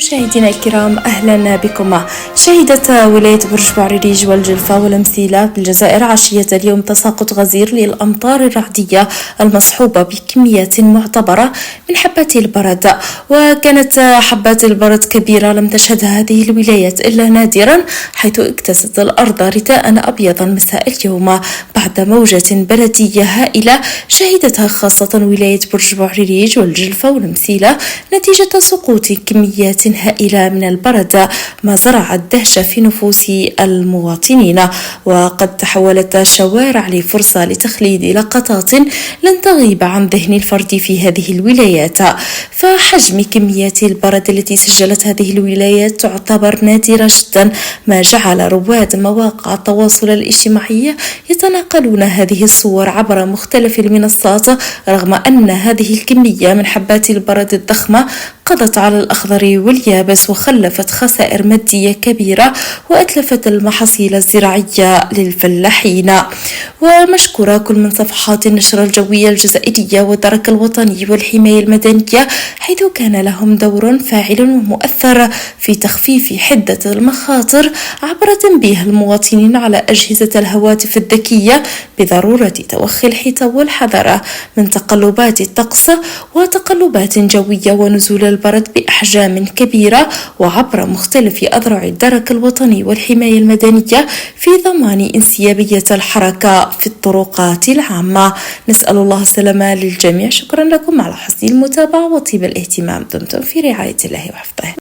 مشاهدينا الكرام، أهلا بكم. شهدت ولاية برج بوعريريج والجلفة والمسيلة بالجزائر عشية اليوم تساقط غزير للأمطار الرعدية المصحوبة بكميات معتبرة من حبات البرد، وكانت حبات البرد كبيرة لم تشهدها هذه الولايات إلا نادرا، حيث اكتست الأرض رداء أبيضا مساء اليوم بعد موجة بردية هائلة شهدتها خاصة ولاية برج بوعريريج والجلفة والمسيلة نتيجة سقوط كميات هائلة من البرد، ما زرع الدهشة في نفوس المواطنين. وقد تحولت الشوارع لفرصة لتخليد لقطات لن تغيب عن ذهن الفرد في هذه الولايات، فحجم كميات البرد التي سجلت هذه الولايات تعتبر نادرة جدا، ما جعل رواد مواقع التواصل الاجتماعي يتناقلون هذه الصور عبر مختلف المنصات، رغم أن هذه الكمية من حبات البرد الضخمة قضت على الأخضر واليابس وخلفت خسائر مادية كبيرة وأتلفت المحاصيل الزراعية للفلاحين. ومشكورة كل من صفحات النشر الجوية الجزائرية والدرك الوطني والحماية المدنية، حيث كان لهم دور فاعل ومؤثر في تخفيف حدة المخاطر عبر تنبيه المواطنين على أجهزة الهواتف الذكية بضرورة توخي الحيطة والحذر من تقلبات الطقس وتقلبات جوية ونزول البرد بأحجام كبيرة، وعبر مختلف أذرع الدرك الوطني والحماية المدنية في ضمان انسيابية الحركة في الطرقات العامة. نسأل الله السلامة للجميع. شكرا لكم على حسن المتابعة وطيب الاهتمام. دمتم في رعاية الله وحفظه.